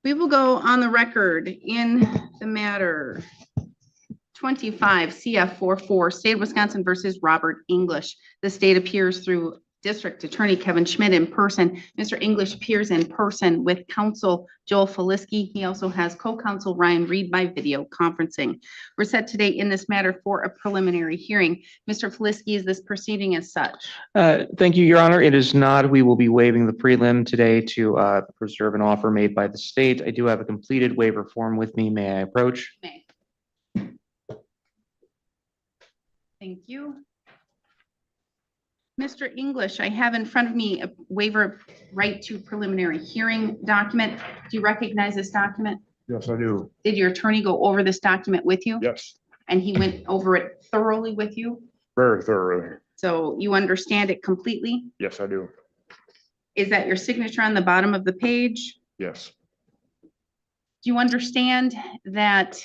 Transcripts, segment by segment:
We will go on the record in the matter 25 CF 44, State of Wisconsin versus Robert English. The state appears through District Attorney Kevin Schmidt in person. Mr. English appears in person with counsel Joel Feliski. He also has co-counsel Ryan Reed by video conferencing. We're set today in this matter for a preliminary hearing. Mr. Feliski, is this proceeding as such? Thank you, Your Honor. It is not. We will be waiving the prelim today to preserve an offer made by the state. I do have a completed waiver form with me. May I approach? May. Thank you. Mr. English, I have in front of me a waiver right to preliminary hearing document. Do you recognize this document? Yes, I do. Did your attorney go over this document with you? Yes, And he went over it thoroughly with you? very thoroughly. So you understand it completely? Yes, I do. Is that your signature on the bottom of the page? Yes, Do you understand that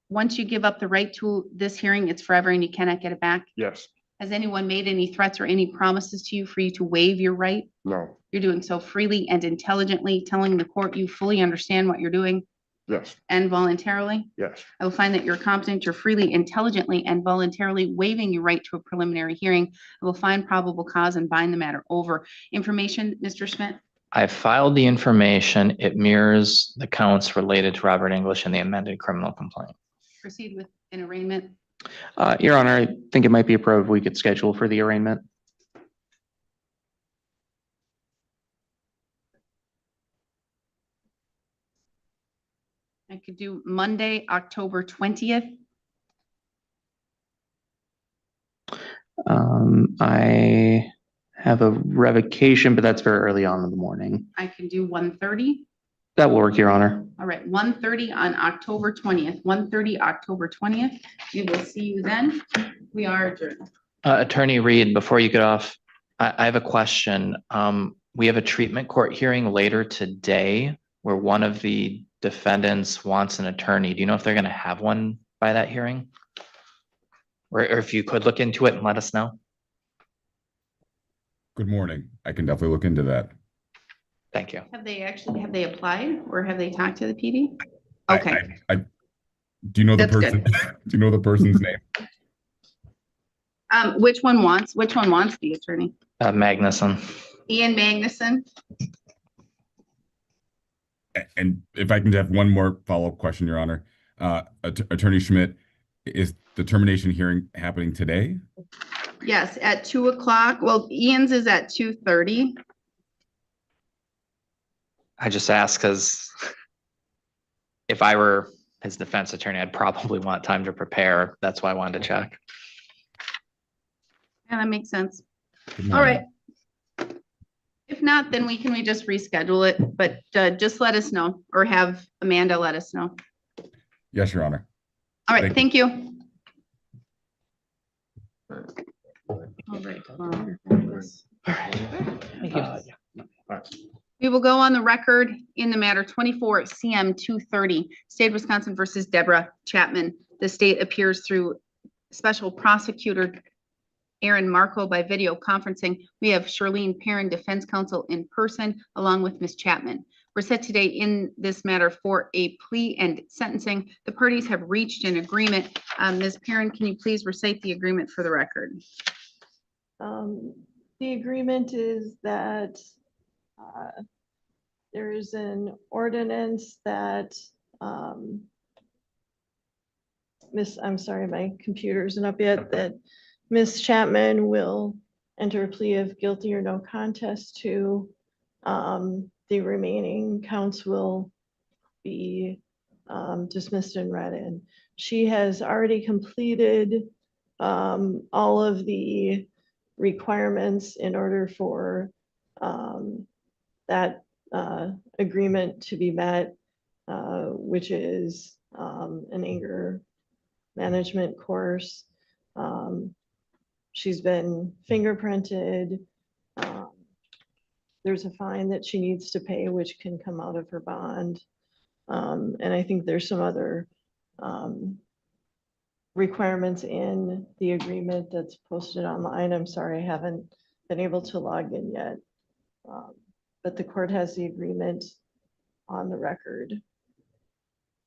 once you give up the right to this hearing, it's forever and you cannot get it back? yes, Has anyone made any threats or any promises to you for you to waive your right? no, You're doing so freely and intelligently, telling the court you fully understand what you're doing yes, and voluntarily. yes, I will find that you're competent, you're freely, intelligently, and voluntarily waiving your right to a preliminary hearing. I will find probable cause and bind the matter over. Information, Mr. Schmidt? I filed the information. It mirrors the counts related to Robert English in the amended criminal complaint. Proceed with an arraignment. Your Honor, I think it might be appropriate if we could schedule for the arraignment. I could do Monday, October 20th. I have a revocation, but that's very early on in the morning. I can do 1:30. That will work, Your Honor. All right, 1:30 on October 20th, 1:30 October 20th. We will see you then. We are adjourned. Attorney Reed, before you get off, I have a question. We have a treatment court hearing later today where one of the defendants wants an attorney. Do you know if they're going to have one by that hearing? Or if you could look into it and let us know? Good morning. I can definitely look into that. Thank you. Have they applied or have they talked to the PD? I- Okay, do you know the That's person? Do you know the person's name? which one wants the attorney? Magnuson. Ian Magnuson? And if I can have one more follow-up question, Your Honor. Attorney Schmidt, is the termination hearing happening today? Yes, at 2 o'clock. Well, Ian's is at 2:30. I just asked because if I were his defense attorney, I'd probably want time to prepare. That's why I wanted to check. Yeah, that makes sense. Good All right. morning. If not, then we just reschedule it, but just let us know or have Amanda let us know. Yes, Your Honor. All right, Thank thank you. All right. Thank you. We will go on the record in the matter 24 CM 230, State of Wisconsin versus Deborah Chapman. The state appears through Special Prosecutor Aaron Marco by video conferencing. We have Charlene Perrin, Defense Counsel in person, along with Ms. Chapman. We're set today in this matter for a plea and sentencing. The parties have reached an agreement. Ms. Perrin, can you please recite the agreement for the record? The agreement is that there is an ordinance that I'm sorry, my computer isn't up yet, that Ms. Chapman will enter a plea of guilty or no contest to. The remaining counts will be dismissed and read in. She has already completed all of the requirements in order for that agreement to be met, which is an anger management course. She's been fingerprinted. There's a fine that she needs to pay, which can come out of her bond. And I think there's some other requirements in the agreement that's posted online. I'm sorry, I haven't been able to log in yet. But the court has the agreement on the record.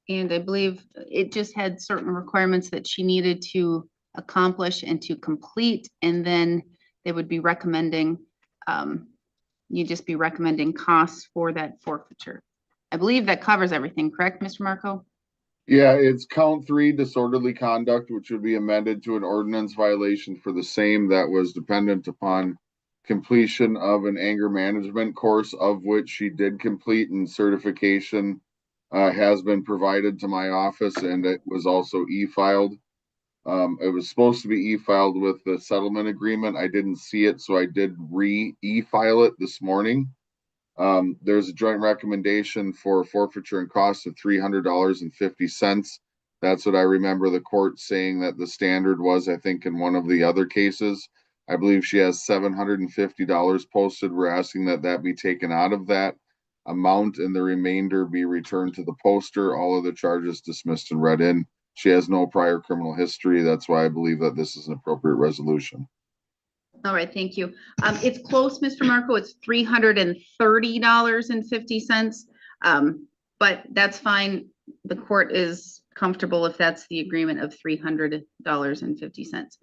And I believe it just had certain requirements that she needed to accomplish and to complete, and then they would be recommending, you'd just be recommending costs for that forfeiture. I believe that covers everything, correct, Mr. Marco? Yeah, it's count 3 disorderly conduct, which would be amended to an ordinance violation for the same that was dependent upon completion of an anger management course, of which she did complete, and certification has been provided to my office, and it was also e-filed. It was supposed to be e-filed with the settlement agreement. I didn't see it, so I did e-file it this morning. There's a joint recommendation for forfeiture and cost of $300.50. That's what I remember the court saying that the standard was, I think, in one of the other cases. I believe she has $750 posted. We're asking that that be taken out of that amount and the remainder be returned to the poster. All of the charges dismissed and read in. She has no prior criminal history. That's why I believe that this is an appropriate resolution. All right, thank you. It's close, Mr. Marco. It's $330.50. But that's fine. The court is comfortable if that's the agreement of $300.50.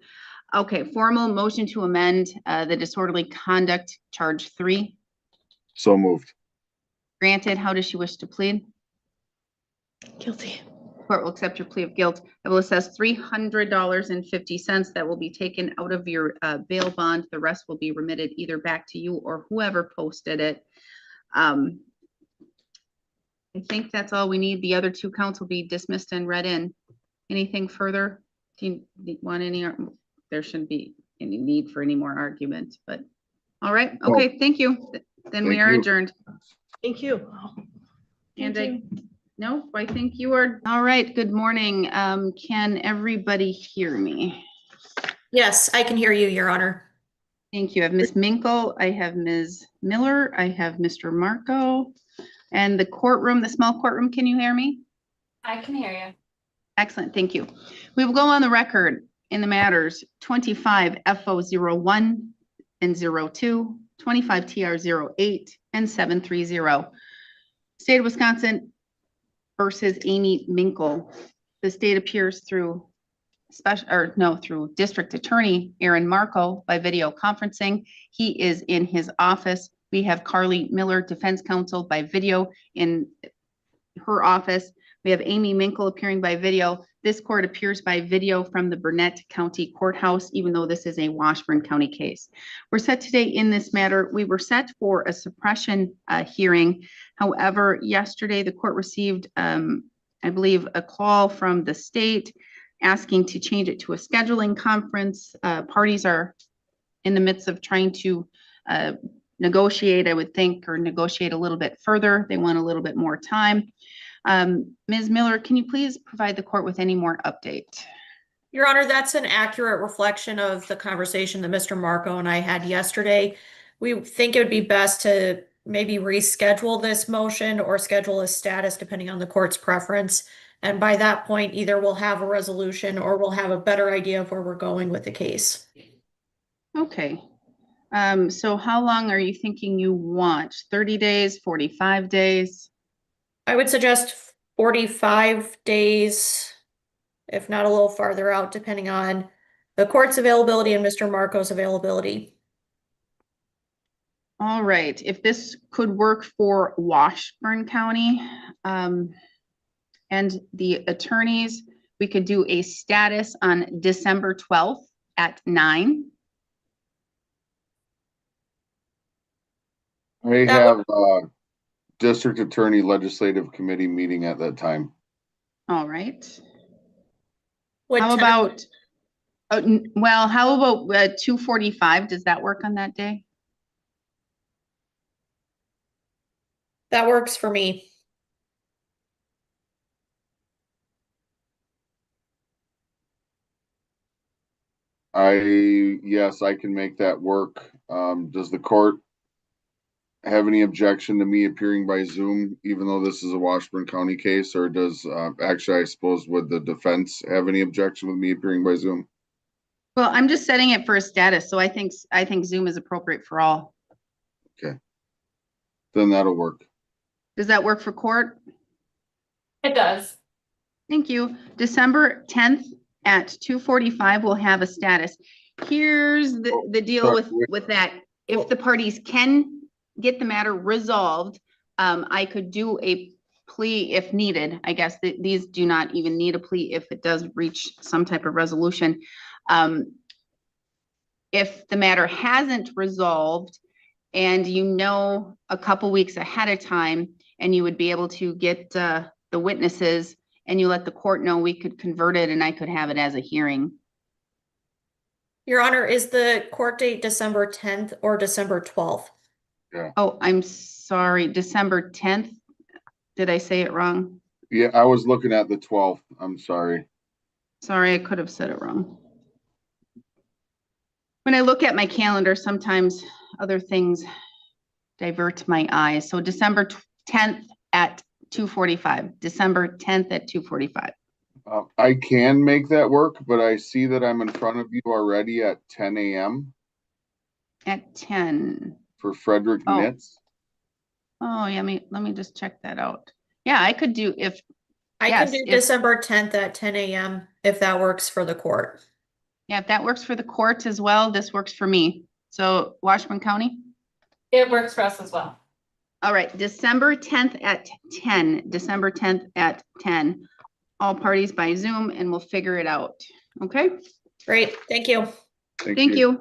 Okay, formal motion to amend the disorderly conduct charge 3. So moved. Granted, how does she wish to plead? Guilty. Court will accept your plea of guilt. I will assess $300.50 that will be taken out of your bail bond. The rest will be remitted either back to you or whoever posted it. I think that's all we need. The other 2 counts will be dismissed and read in. Anything further? Do you want any? There shouldn't be any need for any more argument, but all right. Okay, thank you. Then we Thank are you. adjourned. Thank you. And Thank no, I think you are, all right, good morning. Can everybody hear me? Yes, I can hear you, Your Honor. Thank you. I have Ms. Minkle, I have Ms. Miller, I have Mr. Marco, and the courtroom, the small courtroom, can you hear me? I can hear you. Excellent, thank you. We will go on the record in the matters 25 FO01 and 02, 25 TR 08, and 730. State of Wisconsin versus Amy Minkle. The state appears through through District Attorney Aaron Marco by video conferencing. He is in his office. We have Carly Miller, Defense Counsel, by video in her office. We have Amy Minkle appearing by video. This court appears by video from the Burnett County Courthouse, even though this is a Washburn County case. We're set today in this matter. We were set for a suppression hearing. However, yesterday the court received, I believe, a call from the state asking to change it to a scheduling conference. Parties are in the midst of trying to negotiate, I would think, or negotiate a little bit further. They want a little bit more time. Ms. Miller, can you please provide the court with any more update? Your Honor, that's an accurate reflection of the conversation that Mr. Marco and I had yesterday. We think it would be best to maybe reschedule this motion or schedule a status depending on the court's preference. And by that point, either we'll have a resolution or we'll have a better idea of where we're going with the case. Okay. So how long are you thinking you want? 30 days, 45 days? I would suggest 45 days, if not a little farther out, depending on the court's availability and Mr. Marco's availability. All right. If this could work for Washburn County and the attorneys, we could do a status on December 12th at 9. I have District Attorney Legislative Committee meeting at that time. All right. What How time- about, well, how about 2:45? Does that work on that day? That works for me. Yes, I can make that work. Does the court have any objection to me appearing by Zoom, even though this is a Washburn County case, or does, actually, I suppose, would the defense have any objection with me appearing by Zoom? Well, I'm just setting it for a status, so I think Zoom is appropriate for all. Okay. Then that'll work. Does that work for court? It does. Thank you. December 10th at 2:45, we'll have a status. Here's the deal sorry, with that. If the parties can get the matter resolved, I could do a plea if needed. I guess these do not even need a plea if it does reach some type of resolution. If the matter hasn't resolved and you know a couple weeks ahead of time and you would be able to get the witnesses and you let the court know, we could convert it and I could have it as a hearing. Your Honor, is the court date December 10th or December 12th? Oh, I'm sorry, December 10th. Did I say it wrong? Yeah, I was looking at the 12th. I'm sorry. Sorry, I could have said it wrong. When I look at my calendar, sometimes other things divert my eyes. So December 10th at 2:45, December 10th at 2:45. I can make that work, but I see that I'm in front of you already at 10 a.m. At 10. for Frederick Oh. Nitz. Oh, yeah, let me just check that out. Yeah, I could do if, I Yes, can do if- December 10th at 10 a.m. if that works for the court. yeah, if that works for the court as well, this works for me. So Washburn County? It works for us as well. All right, December 10th at 10, December 10th at 10. All parties by Zoom and we'll figure it out. Okay? Great, thank you. Thank you.